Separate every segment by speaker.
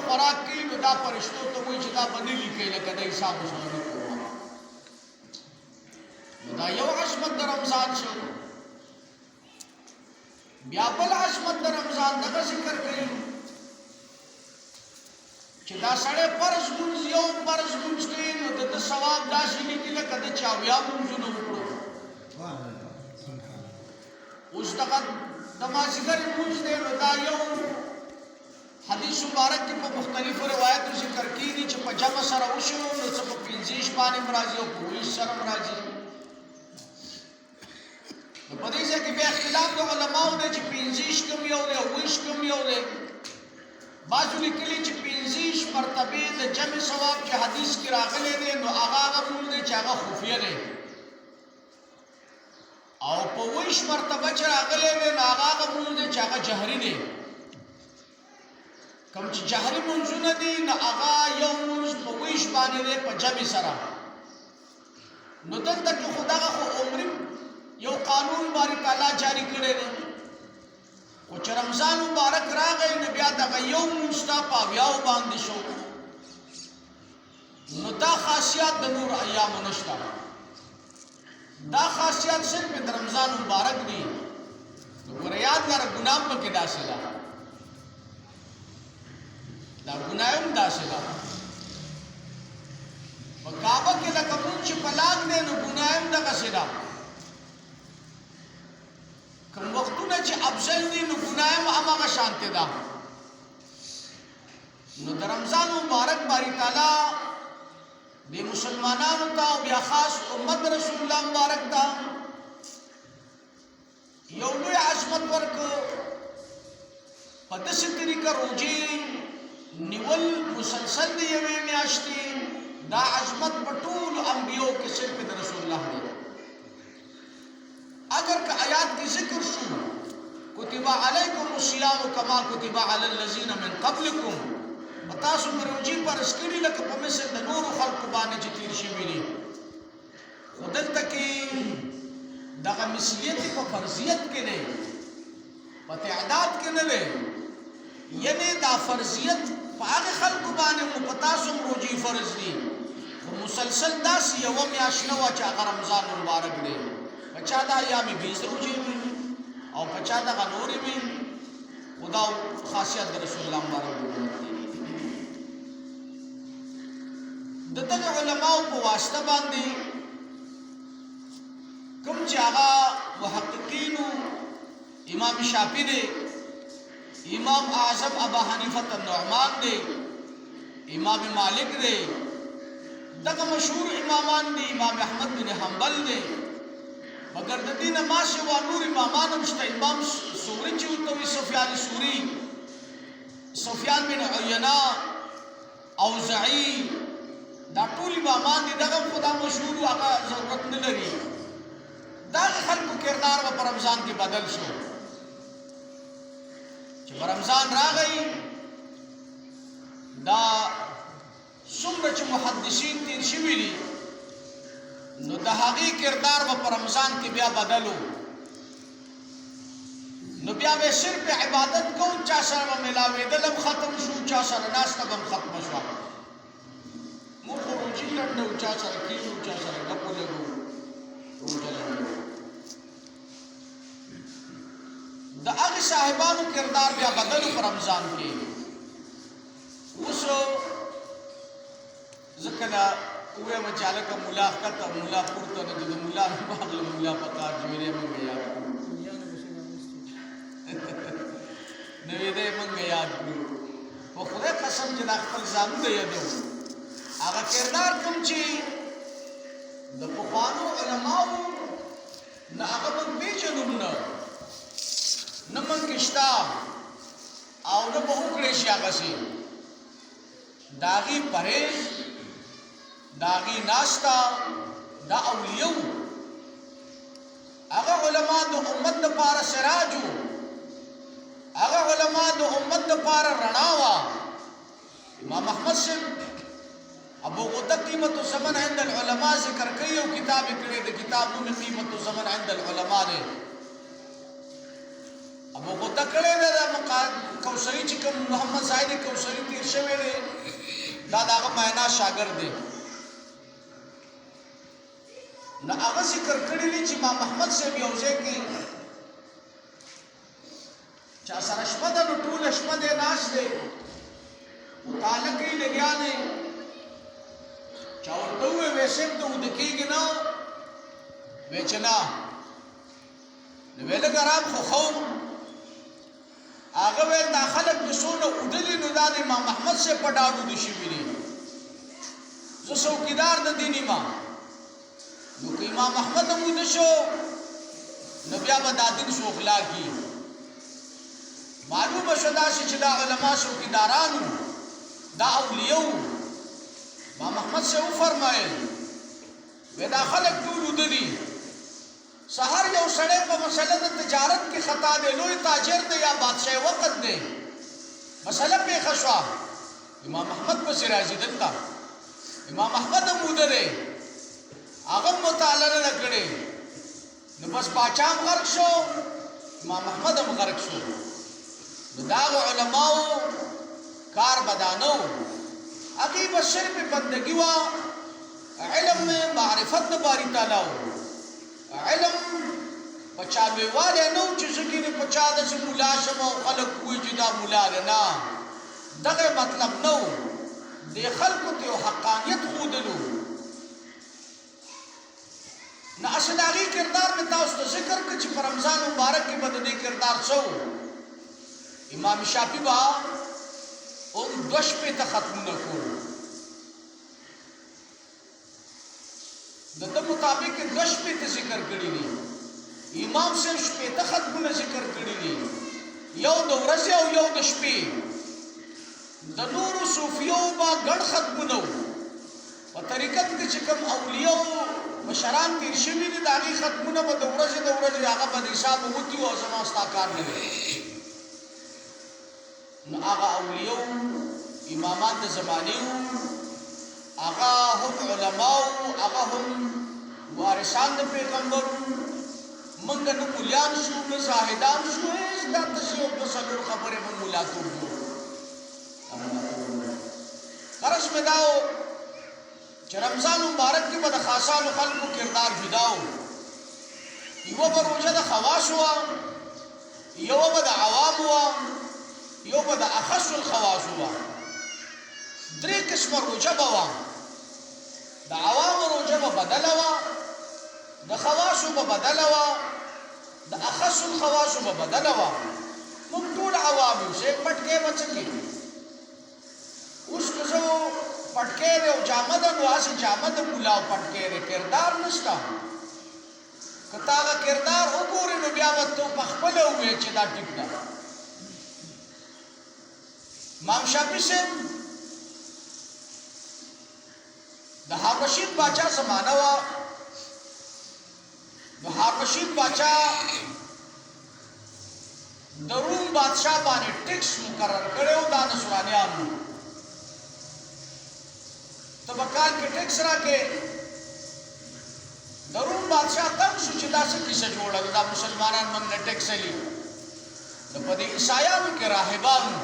Speaker 1: خوراک کوي نو دا فرشتو ته وایي چې دا به نه لیکئ لکه د حساب ورسره نه کوو. نو دا یو عصمت د رمضان شو. بیا بل عصمت د رمضان دغه ذکر کوي چې دا سړی فرض لمونځ یو فرض لمونځ کوي نو د ده ثواب داسې لیکي لکه د چا اویا لمونځونه وکړو. اوس دغه د مازدیګر لمونځ دی نو دا یو حدیث مبارک کې په مختلفو روایتو ذکر کېږي چې په جمع سره وشو نو څه په 25 باندې راځي او په 20 سره راځي. نو په دې ځای کې بیا اختلاف د علماو دی چې 25 کوم یو دی او 20 کوم یو دی. بعضو لیکلي چې 25 مرتبې د جمع ثواب چې حدیث کې راغلی دی نو هغه لمونځ دی چې هغه خفیه دی، او په 20 مرتبه چې راغلی دی نو هغه لمونځ دی چې هغه جهري دی. کوم چې جهري لمونځونه دي نو هغه یو لمونځ په 20 باندې دی په جمع سره. نو دلته کې خو دغه خو عمري یو قانون بارک الله جاری کړی دی، خو چې رمضان مبارک راغی نو بیا دغه یو لمونځ تا په اویاو باندې شو. نو دا خاصیت د نور ایامو نشته، دا خاصیت صرف د رمضان مبارک دی. نو ګوره یاد لره ګناه پکې داسې ده، دا ګناه هم داسې ده. په کعبه کې لکه مونځ چې په لاک دی نو ګناه هم دغسې ده. کوم وختونه چې افضل دي نو ګناه هم هماغه شانتې ده. نو د رمضان مبارک باری تعالی د مسلمانانو ته او بیا خاص امت رسول الله مبارک ته یو لوی عظمت ورکو. په داسې طریقه روجې نیول مسلسل د یوې میاشتې، دا عظمت په ټولو انبیو کې صرف د رسول الله دی. اگر که آیات کی ذکر شو کتب علیکم الصیام کما کتب علی الذین من قبلکم، تاسو پر روجې فرض کړي لکه په مثل د نورو خلقو باندې چې تیر شوي دي. خو دلته کې دغه مثلیت په فرضیت کې دی، په تعداد کې نه دی. یعنی دا فرضیت په هغه خلقو باندې مو په تاسو روجې فرض دي، خو مسلسل داسې یوه میاشت نه وه چې هغه رمضان مبارک دی. پچا دا ایام بیس روجې وي او پچا دغه نورې وي. خدا خاصیت د رسول الله مبارک دی. د دغه علماو په واسطه باندې کوم چې هغه محققینو امام شافعي دی، امام اعظم ابا حنیفه النعمان دی، امام مالک دی، دغه مشهور امامان دي امام احمد بن حنبل دی. مگر د دې نه ما سوا نور امامان هم شته. امام سوري چې ورته وایي سفیان سوري، سفیان بن عیینه، اوزعي، دا ټول امامان دي. دغه خدا مشهور هغه ضرورت نه لري. دا خلکو کردار په رمضان کې بدل شو چې رمضان راغی دا څومره چې محدثین تیر شوي دي نو د هغې کردار په رمضان کې بیا بدلو. نو بیا به صرف عبادت کو، چا سره به ملاوېدل هم ختم شو، چا سره ناسته به هم ختمه شوه. موږ خو روجې لنډو، چا سره کېنو، چا سره ګپو لګو، روژه لنډو. د هغې صاحبانو کردار بیا بدلو په رمضان کې. اوس زه کله ووایم چې هلکه ملا ښکته ملا پورته نه د ملا باغله ملا په کار جوړې مونږ یاد کړو، نوې دی مونږ یاد کړو. په خدای قسم چې دا خپل ځانونه یادو. هغه کردار کوم چې د پخوانو علماو نه هغه موږ پېژنو نه موږ کې شته او نه به وکړی شي هغسې. د هغې پرهیز، د هغې ناسته، دا اولیو. هغه علما د امت دپاره سراج و، هغه علما د امت دپاره رڼا وه. امام احمد صاحب ابو غده قیمت الزمن عند العلماء ذکر کوي او کتاب یې کړی د کتاب نوم قیمت الزمن عند العلماء دی. ابو غده کړی دی د کوثری چې کوم محمد زاهد کوثری تیر شوی دی دا د هغه معنا شاګرد دی نو هغه ذکر کړی دی چې ما محمد صاحب یو ځای کې چا سره شپه ده نو ټوله شپه دی ناست دی مطالعه کوي لګیا دی چا ورته وویل ویسې ته وده کېږي نه وی چې نه نو ویې لږ ارام خو ښه هغه ویل دا خلک چې څونه اوده دي نو دا د امام محمد صاحب په ډاډ اوده شوي دي زه څوکیدار د دین امام نو که امام محمد هم اوده شو نو بیا به دا دین سوخلا کي معلومه شو داسې چې دا علما څوکیدارانو دا اولیو امام محمد صاحب وفرمایل وی دا خلک ټول اوده دي سحر یو سړی په مسله د تجارت کې خطا دی لوی تاجر دی یا بادشاہ وقت دی مسله پیښه شوه امام محمد پسې راځي دلته امام محمد هم اوده دی هغه هم مطالعه نه کړې نو بس باچا هم غرق شو امام محمد هم غرق شو نو د هغو علماو کار به دا نه و هغوی به صرف بندګي وه علم معرفت د باري تعالی و علم پچا لویواله نو چې ځکه په چا د مولا شم او خلک کوی چې دا مولا نه دغه مطلب نو د خلکو ته حقانیت خودلو نه اصلي کردار می تاسو ته ذکر کړ چې په رمضان مبارک کې بد دې کردار څو امام شافعي با او دوش په ته ختم نه کول دغه مطابق دوش په ته ذکر کړی دي امام صاحب شپې ته ختمونه ذکر کړی دي you the ورځې O you the شپې د نورو صوفیو با ګډ ختمونه په طریقت کې چې کوم اولیاء مشران تیر شوي دي د هغې ختمونه به د ورځې هغه به د حساب وتي او زما ستا کار نه دی نو هغه اولیاء امامان د زمانې هغه هم علماء هغه هم وارثان د پیغمبر منګ نه مولیان شو نه زاهدان شو هیڅ دا تشریف په څلور خبرې به مولا کوو غرض مې دا و چې رمضان مبارک کې به د خاصانو خلکو کردار جدا و یوه به روژه د خواص وه یوه به د عوام وه یو به د اخص الخواص وه درې قسمه روژه به وه د عوامو روژه به بدله وه د خواصو به بدله وه د اخص الخواصو به بدله وه موږ ټول عوام یو چې پټکې به څه کېږي اوس که زه پټکې دی او جامه ده نو هسې جامه د مولا او پټکې دی کردار نشته که تا هغه کردار وګورې نو بیا به ته پخپله ووایې چې دا ټیک ده امام شافعي صاحب د هارون رشید باچا زمانه وه د هارون رشید باچا د روم بادشاه باندې ټیکس مقرر کړی و دا نصرانیانو ته به کال کې ټیکس راکې د روم بادشاه تنګ شو چې داسې کیسه جوړه ده دا مسلمانان موږ نه ټیکس اخلي د په دې عیسایانو کې راهبانو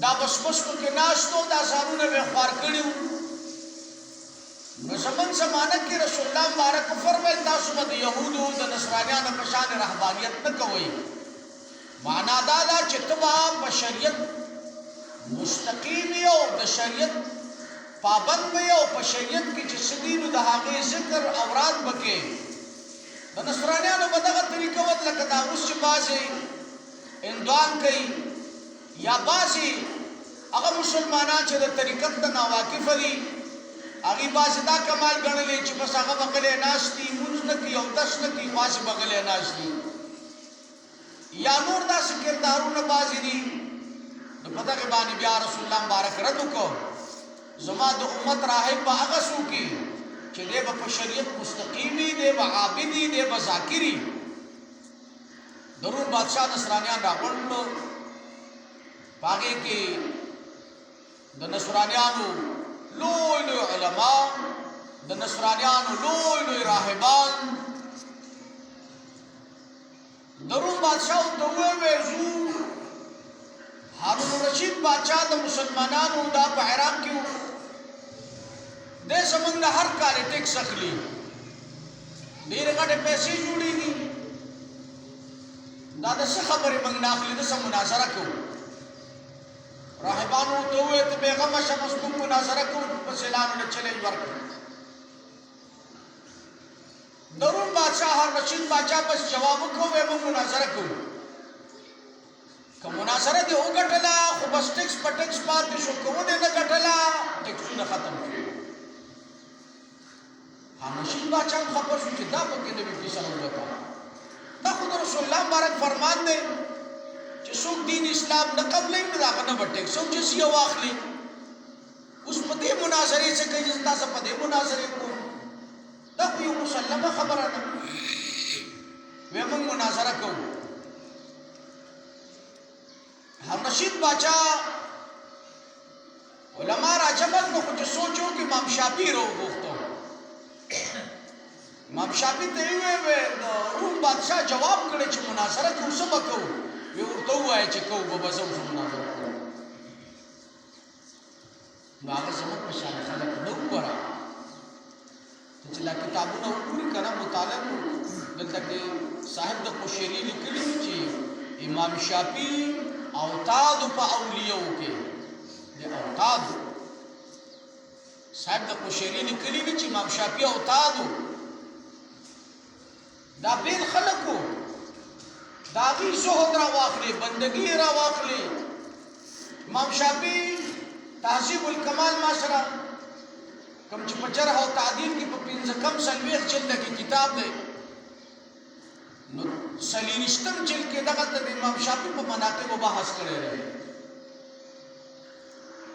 Speaker 1: دا بس مشکو کې ناستو دا ځانونه به خوار کړي وو نو زموږ زمانه کې رسول الله مبارک فرمایي تاسو به د یهودو د نصرانیانو په شان رهبانیت نه کوئ معنا دا ده چې ته به په شریعت مستقیم یې او د شریعت پابند به یې او په شریعت کې چې څه دي نو د هغې ذکر اوراد به کې د نصرانیانو به دغه طریقه وت لکه دا اوس چې بعضې هندوان کوي یا بعضې هغه مسلمانان چې د طریقت نه ناواقفه دي هغې بعضې دا کمال ګڼلی چې بس هغه به غلی ناست دي لمونځ نه کوي اودس نه کوي بعضې به غلی ناست دي یا نور داسې کردارونه بعضې دي نو په دغې باندې بیا رسول الله مبارک رد وکړو زما د امت راهب به هغه څوک چې دی به په شریعت مستقیم وي دی به عابد وي دی به ذاکر وي د روم بادشاه نصرانیان راغونډ کړو په هغې کې د نصرانیانو لوی لوی علما د نصرانیانو لوی لوی راهبان د روم بادشاه ورته وویل زو هارون الرشید بادشاه د مسلمانانو دا په عراق کې و دې زمونږ نه هر کال ټیکس اخلي ډېرې غټې پیسې جوړېږي دا د څه خبرې موږ نه اخلي د څه مناظره کوو راهبانو ورته وویل ته بېغمه شه بس موږ مناظره کوو بس اعلان نه چیلنج ورکړو د روم بادشاه هارون الرشید بادشاه بس جواب وکړو موږ مناظره کوو که مناظره دې وګټله خو بس ټیکس په ټیکس پاتې شو که ودې نه ګټله ټیکسونه ختم شو هارون الرشید بادشاه هم خبر شو چې دا پکې نوي فیصله وکړه دا خو د رسول الله مبارک فرمان دی چې څوک دین اسلام نه قبلوي نو د هغه نه به ټیکس جزیه واخلي اوس په دې مناظرې څه کوي چې تاسو په دې مناظرې کوو دا خو یو مسلمه خبره ده وی موږ مناظره کوو هارون الرشید بادشاه علما راجمع کړو خو چې سوچ وکړي امام شافعي راوغوښتو امام شافعي ته یې وویل د روم بادشاه جواب کړی چې مناظره کوو څه به کوو وی ورته ووایه چې کوو به زه اوس مناظره کوم نو هغه زموږ په شان خلک نه وګوره ته چې دا کتابونه وګوري که نه مطالعه دلته کې صاحب د قشیري لیکلي دي چې امام شافعي اوتادو په اولیاو کې د اوتادو صاحب د قشیري لیکلي دي چې امام شافعي اوتادو دا بیل خلقو دا غي زهد را واخلي بندگی را واخلي امام شافعي تهذیب الکمال معاشره کم چې په جرح او تعدیل کې په 15 کم سلويخ جلد کې کتاب دی نو سلیریشتم جلد کې دغه د امام شافعي په مناقب بحث کړی دی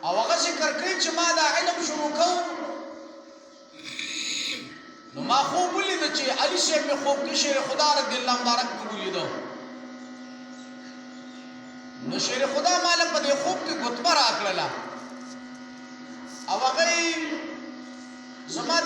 Speaker 1: او هغه ذکر کوي چې ما دا علم شروع کوم نو ما خوب ولید چې علي صاحب می خوب کې شیر خدا رضی الله مبارک می ولیدو نو شیر خدا مال په دې خوب کې غتبه راکړه او هغه زما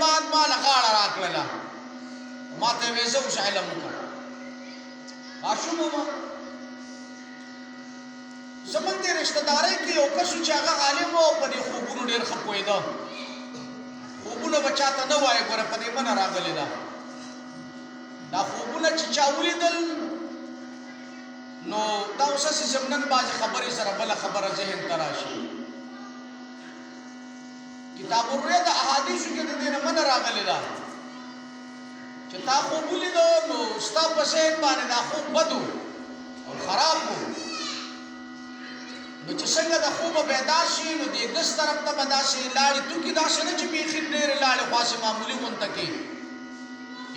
Speaker 1: بعد مال غاړه راکړه ما ته وېزو ش علم وکړه عاشمو ما زمون دې رشتہ داري کې یو کس چې هغه عالم او په دې خوبونو ډېر خپويدا خوبونه بچاته نه وای ګوره په دې من راغلی دا خوبونه چې چا ولیدل نو دا اوس چې زمنن باز خبرې سره بل خبره ذهن تراشي کتاب الرد احادیث کې د دې من راغلی دا چې تا خوب ولیدو نو ستا په ذهن باندې دا خوب بدو او خراب وو نو چې څنګه د خوبه بیدار شي نو د ګس طرف ته به داسې لاړې تو کې داسې نه چې بیخي ډېرې لاړې خاصې معمولي غونته کې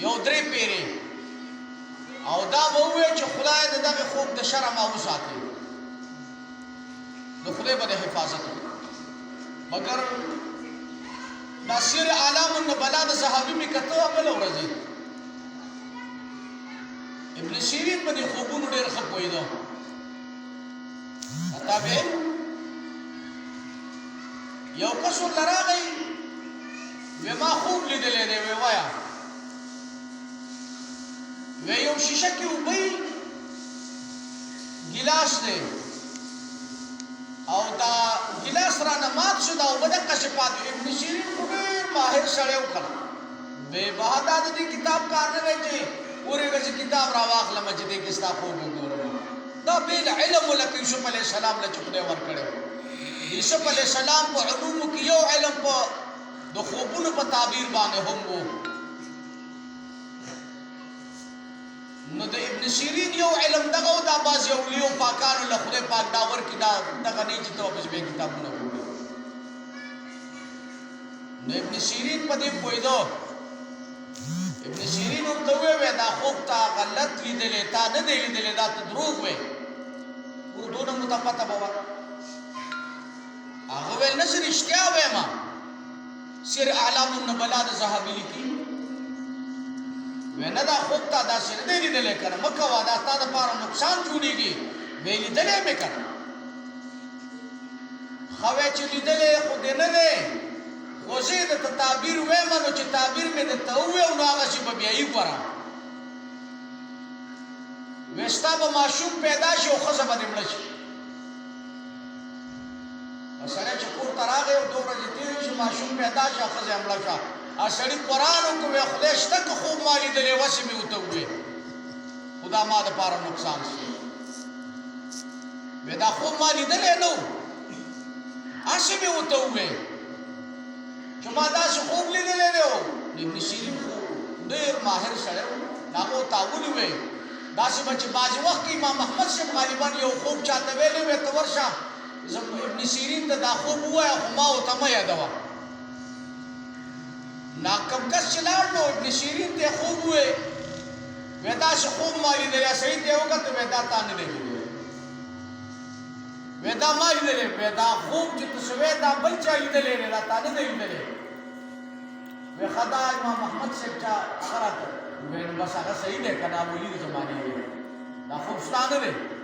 Speaker 1: یو درې پیرې او دا به ووایي چې خدای د دغه خوب د شر ما وساتي نو خدای به د حفاظت وکړي مګر دا سیر اعلام النبلا د صحابي مې کته بله ورځې ابن سیرین په دې خوبونو ډېر ښه پوهېده تابع یو کس ورته راغی وی ما خوب لیدلی دی وی وایه وی یو شیشه کې اوبه ګیلاس دی او دا ګیلاس رانه مات شو دا اوبه دقسې پاتې ابن سیرین خو ډېر ماهر سړی و کنه بې بهاده د دې کتاب کار نه دی چې ورېږه چې کتاب راواخلمه چې دې کې ستا خوب وګورم دا بیل علم ولکه یوسف علیہ السلام له چخدای ور کړو یوسف علیہ السلام په علوم کې یو علم په د خوبونو په تعبیر باندې هم وو نو د ابن سیرین یو علم دغه او د باز یو لیو پاکانو له خدای پاک دا ور کې دا دغه نه چې ته به کتابونه وګورې نو ابن سیرین په دې پوهېدو ابن سیرین ورته وویل دا خوب تا غلط لیدلی تا نه دی لیدلی دا ته دروغ وی دونه مو ته پته به وه هغه ویل نه زه رښتیا وایم سیر اعلام النبلا د صحابي لیکي وی نه دا خوب تا داسې نه دی لیدلی که نه مه کوه دا ستا دپاره نقصان جوړېږي وی لیدلی مې که نه ښه وی چې لیدلی خو دې نه دی خو زه د ته تعبیر ویم نو چې تعبیر مې درته وویو نو هغسې به بیا یې ګوره وستا به ماشوم پیدا شي او ښځه به دې مړه شي سړی چې کور ته راغی او 2 ورځې تېرې شي ماشوم پیدا شي او ښځه یې مړه شوه سړي قرآن وکړو خدای شته که خوب ما لیدلی وسې مې ورته ووې خو دا ما دپاره نقصان شي وی دا خوب ما لیدلی نه و هسې مې ورته ووې چې ما داسې خوب لیدلی دی ابن سیرین خو ډېر ماهر سړی و هغه ورته ونیوې داسې به چې بعضې وخت کې امام احمد صاحب غالبا یو خوب چاته ویلی وی ته ورشه ابن سیرین ته دا خوب ووایه خو ما ورته مه یادوه ناکم کس چې لاړ نو ابن سیرین ته خوب ووی وی داسې خوب ما لیدلی سړي ته یې وکتل وی دا تا نه دی لیدلی وی دا ما لیدلی وی دا خوب چې ته سوی دا بل چا لیدلی دی دا تا نه دی لیدلی وی ښه دا امام احمد صاحب چا هغه راته وی نو بس هغه صحیح دی که دا ولي د زمانې دی دا خوب ستا نه دی